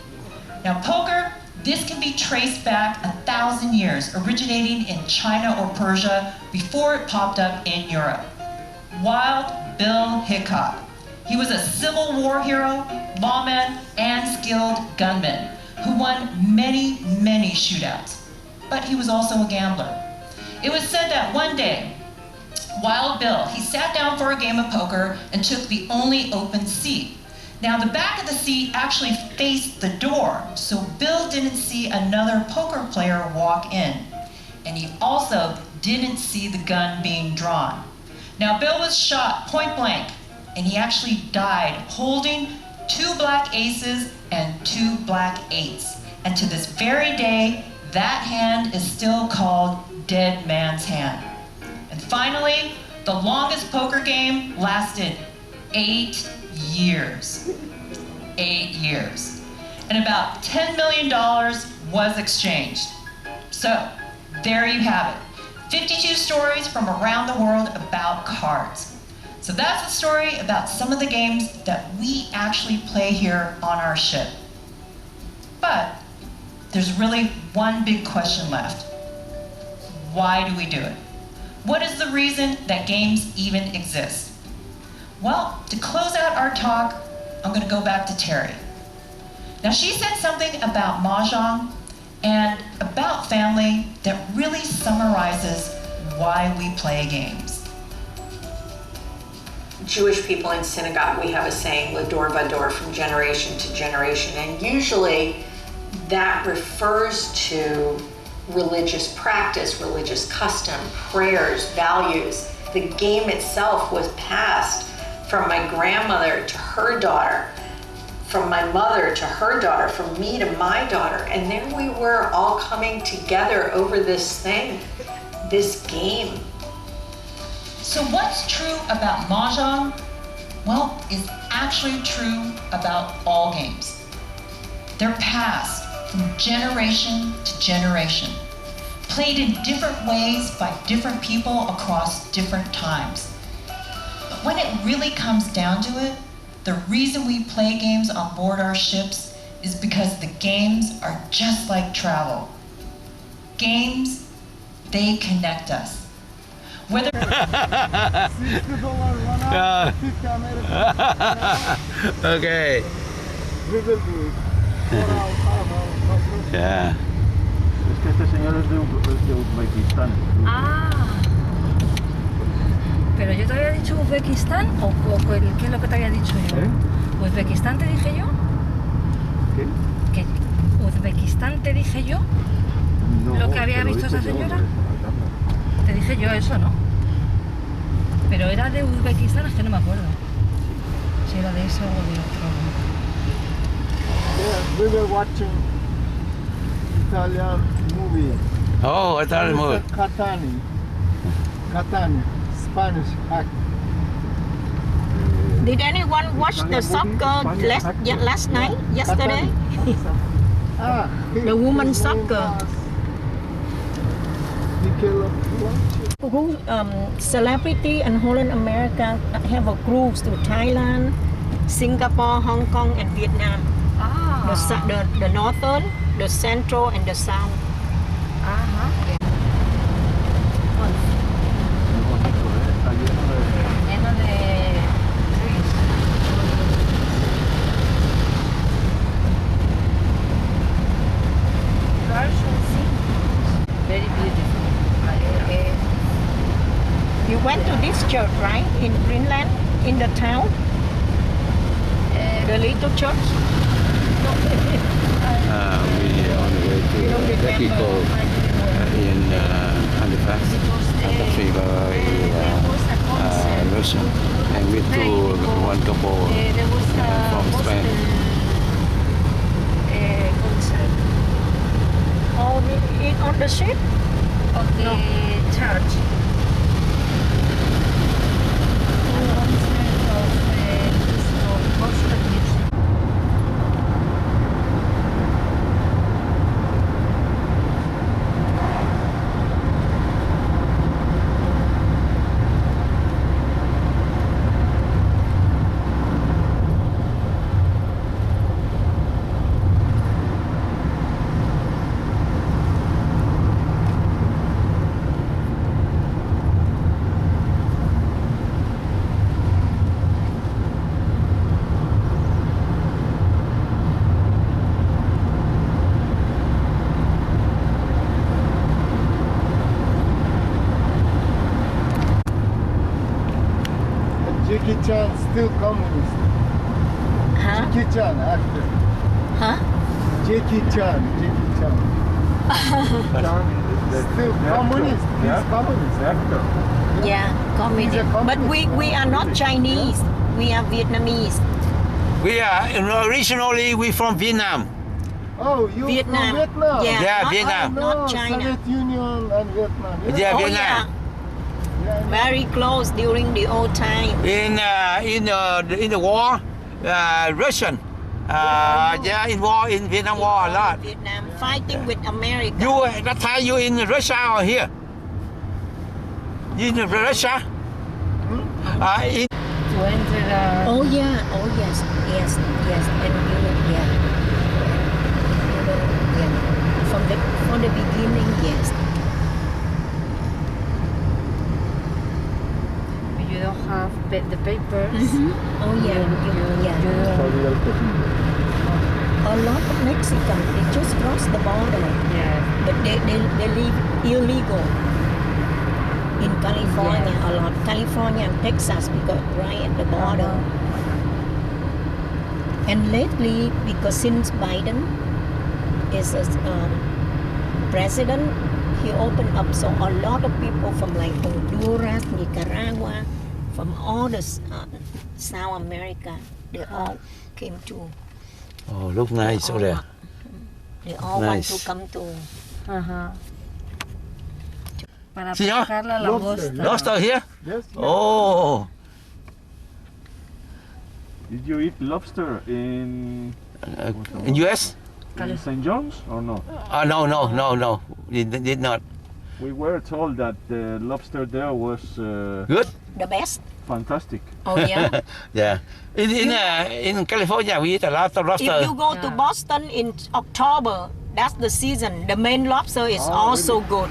Now poker, this can be traced back 1,000 years, originating in China or Persia before it popped up in Europe. Wild Bill Hickok. He was a Civil War hero, lawman, and skilled gunman who won many, many shootouts. But he was also a gambler. It was said that one day, Wild Bill, he sat down for a game of poker and took the only open seat. Now the back of the seat actually faced the door, so Bill didn't see another poker player walk in. And he also didn't see the gun being drawn. Now Bill was shot point blank, and he actually died holding 2 black aces and 2 black 8s. And to this very day, that hand is still called Dead Man's Hand. And finally, the longest poker game lasted 8 years. 8 years. And about $10 million was exchanged. So, there you have it. 52 stories from around the world about cards. So that's a story about some of the games that we actually play here on our ship. But there's really one big question left. Why do we do it? What is the reason that games even exist? Well, to close out our talk, I'm going to go back to Terry. Now she said something about mahjong and about family that really summarizes why we play games.
Jewish people in synagogue, we have a saying, Lador Vador, from generation to generation, and usually that refers to religious practice, religious custom, prayers, values. The game itself was passed from my grandmother to her daughter, from my mother to her daughter, from me to my daughter, and there we were all coming together over this thing, this game.
So what's true about mahjong? Well, is actually true about all games. They're passed from generation to generation, played in different ways by different people across different times. But when it really comes down to it, the reason we play games on board our ships is because the games are just like travel. Games, they connect us. Whether
Okay.
We will do it.
Yeah.
Es que este señor es de Uzbekistán.
Ah. Pero yo te había dicho Uzbekistán o ¿qué es lo que te había dicho yo?
¿Eh?
¿Uzbekistán te dije yo?
¿Qué?
¿Qué? ¿Uzbekistán te dije yo?
No,
¿Lo que había
te lo
visto
dije
esa
yo,
señora?
hombre.
Te dije yo eso, ¿no? Pero era de Uzbekistán, es que no me acuerdo. Si era de eso o de otro.
Yeah, we were watching Italian movie.
Oh, I thought it was.
Catani. Catani. Spanish act.
Did anyone watch the soccer last night, yesterday?
Ah,
The women's soccer. Who celebrity and Holland America have a cruise to Thailand, Singapore, Hong Kong, and Vietnam. The northern, the central, and the south. Lleno de trees. Russian sea. Very beautiful. You went to this church, right? In Greenland, in the town? The little church?
We on the way to Mexico in Halifax, country by Russia, and with one couple
There was a
from Spain.
concert. On the ship? On the church. Gospel music.
Jackie Chan still communist.
Huh?
Jackie Chan actor.
Huh?
Jackie Chan. Still communist. He's communist actor.
Yeah, communist.
He's a
But
communist.
we are not Chinese. We are Vietnamese.
We are originally from Vietnam.
Oh, you
Vietnam.
from Vietnam?
Yeah,
not,
Vietnam.
Not China.
Soviet Union and Vietnam.
Yeah,
Oh,
Vietnam.
yeah.
Yeah.
Very close during the old time.
In the war, Russian. Yeah, in war in Vietnam War a lot.
Vietnam fighting with America.
That time you in Russia or here? You in Russia? In
To enter the... Oh yeah, oh yes. And yeah. From the beginning, yes. You don't have the papers. Oh yeah, A lot of Mexicans, they just cross the border. Yeah. But they live illegal in California a lot. California and Texas, because right at the border. And lately, because since Biden is a president, he opened up, so a lot of people from like Honduras, Nicaragua, from all the South America, they all came to.
Oh, look nice over there.
They all
Nice.
want to come to. Para
Señor,
pescar la langosta.
lobster here?
Yes.
Oh,
Did you eat lobster in
in US?
St. John's or no?
No. Did not.
We were told that the lobster there was
Good?
The best.
fantastic.
Oh yeah.
Yeah. In California, we eat a lot of
If
lobster.
you go to Boston in October, that's the season. The Maine lobster is also good.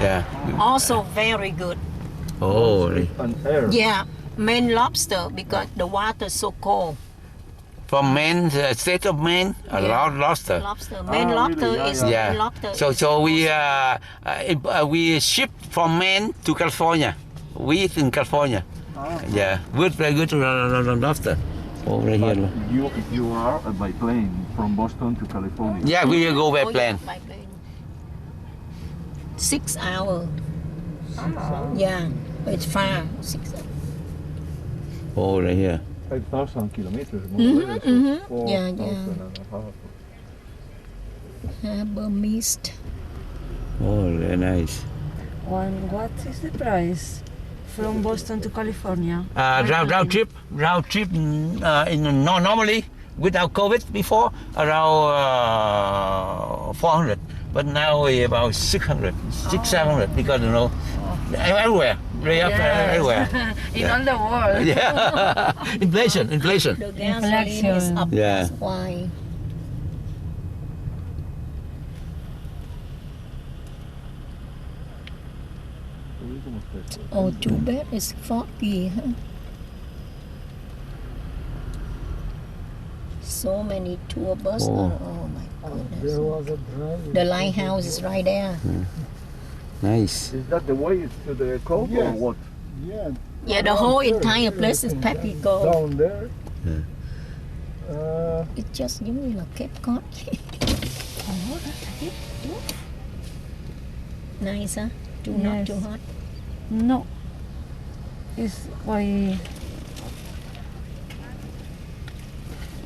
Yeah.
Also very good.
Oh, really?
And air.
Yeah, Maine lobster because the water so cold.
From Maine, the state of Maine, a
Yeah.
lobster.
Lobster. Maine
really?
lobster
Yeah,
is
Yeah.
lobster.
So we ship from Maine to California. We eat in California. Yeah, good, very good lobster. Over
But
here.
you are by plane from Boston to California.
Yeah, we will go by
Oh,
plane.
Yeah, by plane. 6 hours. Yeah, it's far. 6 hours.
Over here.
5,000 kilometers. More or less, so
Yeah,
4,000 and a half.
Harbor mist.
Oh, very nice.
And what is the price from Boston to California?
Round trip, normally without COVID before around 400, but now about 600, 700 because everywhere, everywhere.
In all the world.
Yeah, inflation.
The gasoline is up.
Yeah.
That's why. Oh, too bad it's foggy, huh? So many tour buses. Oh my goodness. The lighthouse is right there.
Nice.
Is that the way to the cove or what?
Yeah,
Yeah, the whole entire place is packed with gold.
down there.
It's just giống như là Cape Cod. Nice, huh? Not
Yes.
too hot.
No. It's quite.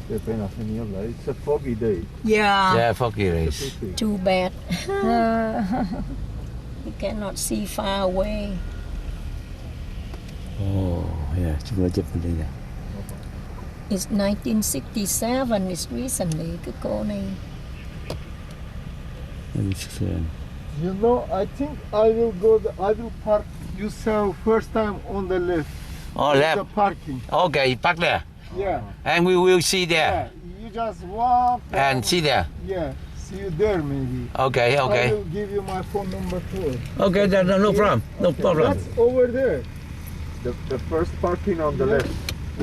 Qué pena, niebla. It's a foggy day.
Yeah.
Yeah, foggy race.
Too bad. You cannot see far away.
Oh, yeah, chúng nó chụp bên đây nè.
It's 1967. It's recently. Cái cô này.
You know, I think I will park yourself first time on the left.
Oh,
The
left.
parking.
Okay, park there.
Yeah.
And we will see there.
Yeah. You just walk.
And see there.
Yeah. See you there maybe.
Okay,
I
okay.
will give you my phone number too.
Okay, no problem. No
Okay,
problem.
That's over there.
The first parking on the left.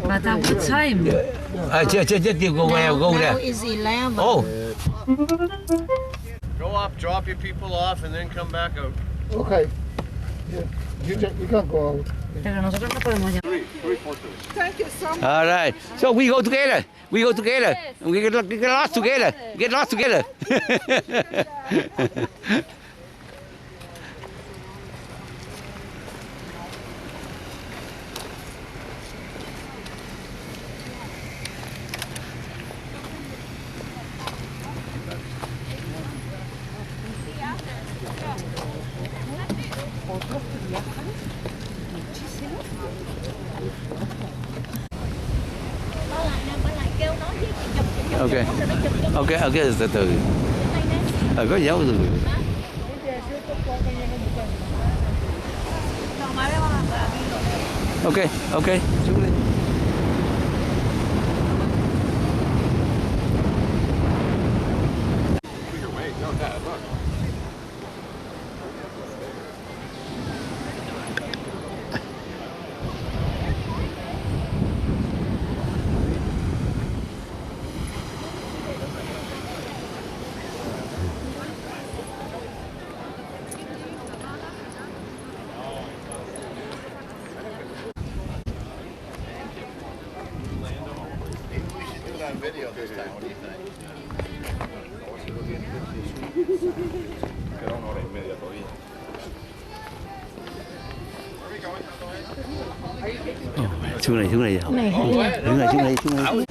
But at what time?
Just you go where, go
now
there.
is 11.
Oh,
Go up, drop your people off, and then come back out.
Okay. Yeah. You can go out.
Pero nosotros no podemos llamar.
all right. So we go together. We go together. We get lost together. Get lost together. Ok, ok, từ từ. Có dấu từ từ. Ok, ok, xuống đi. Xuống này, xuống này. Xuống này, xuống này.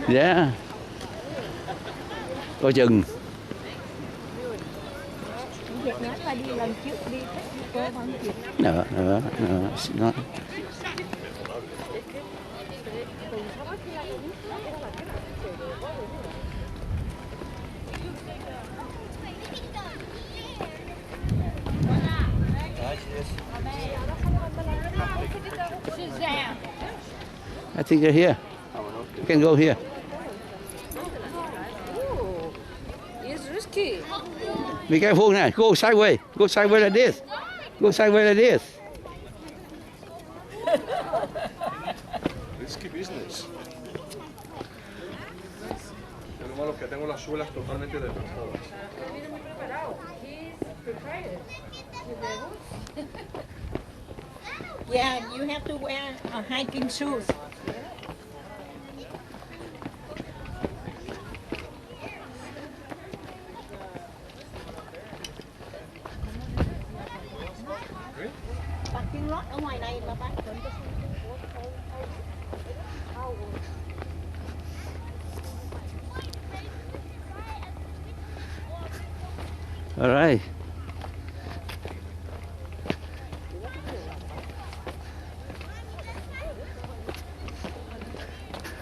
Yeah. Coi chừng.
Việt nói là đi lần trước đi cô bằng chuyện.
No. No. I think they're here. You can go here.
It's risky.
Be careful now. Go sideways. Go sideways like this. Go sideways like this.
Risky business. Lo malo es que tengo las suelas totalmente desgastadas.
Yeah, you have to wear hiking shoes. Parking lot ở ngoài này mà bán đến cái
All right.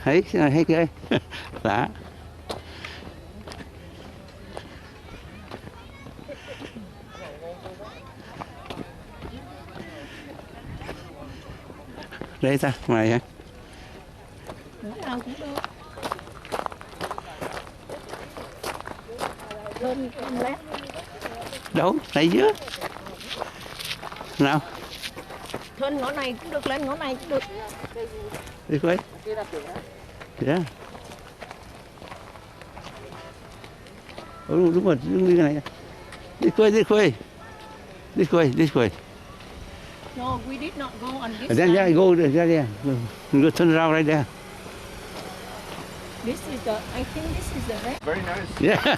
Thấy cái lạ. Đây ta, ngoài hả?
nào cũng được. Lên lát.
Đâu, này chứ. Nào.
Lên ngõ này cũng được, lên ngõ này cũng được.
Đi quay. Yeah. Đúng rồi, đúng cái này. This way.
No, we did not go on this
Then
side.
go there. Go turn around right there.
This is the, I think this is the red.
Very nice.
Yeah.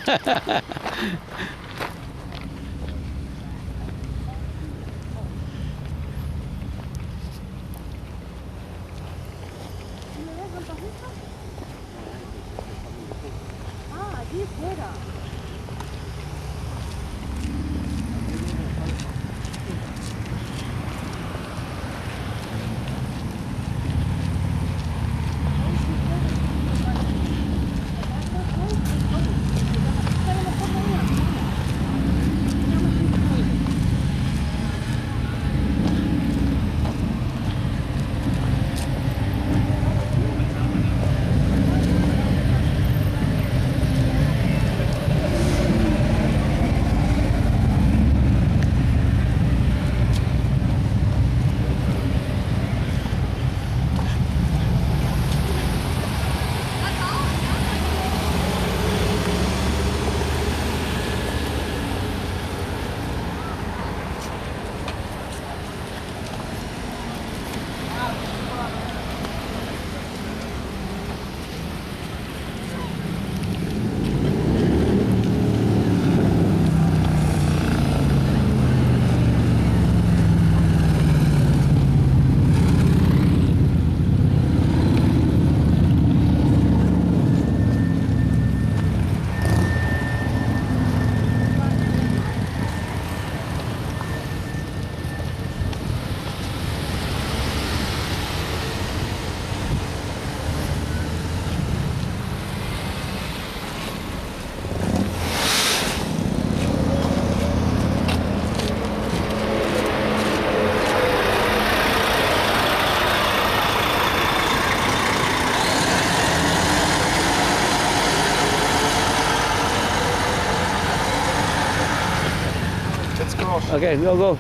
Okay, go.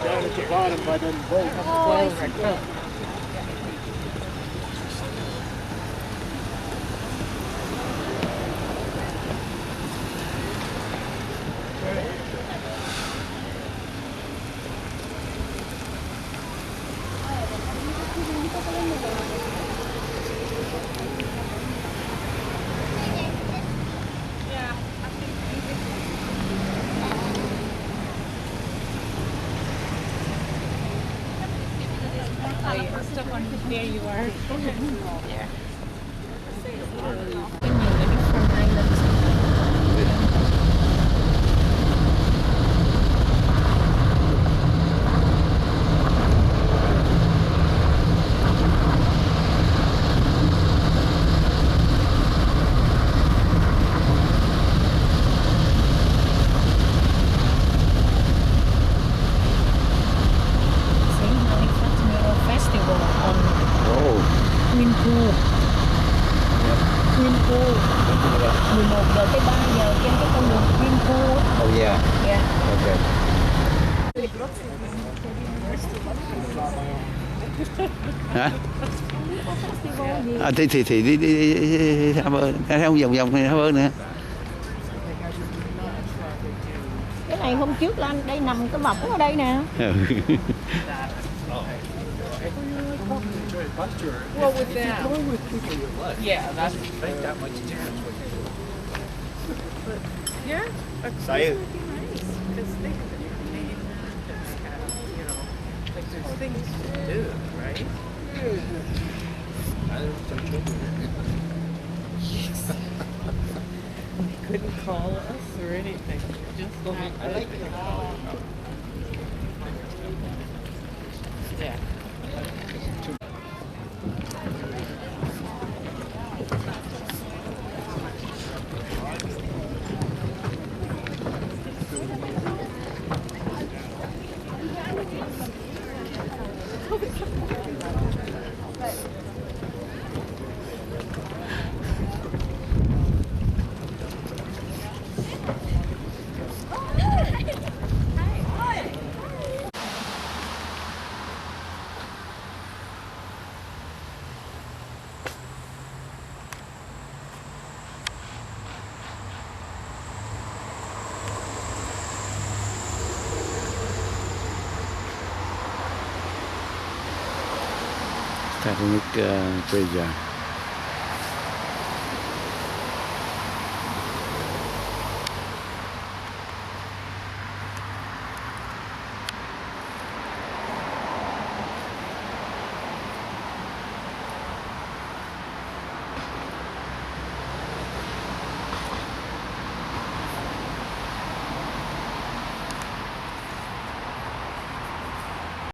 Down at the bottom by the boat.
There you are. Yeah. From Highlands. Nguyên Khu. Nguyên Khu. 11 giờ tới 3 giờ trên cái con đường Nguyên Khu.
Oh yeah.
Yeah.
Okay. Hả? À, thì đi thăm ơn, không vòng thăm ơn nữa.
Cái này hôm trước là đây nằm cái vòng ở đây nè.
Well, with that, yeah, that's make that much difference with you. But yeah,
Say it.
because they Canadian Americans kind of, you know, like there's things to do, right? They couldn't call us or anything. Just I like it. Yeah.
Titanic Bridge.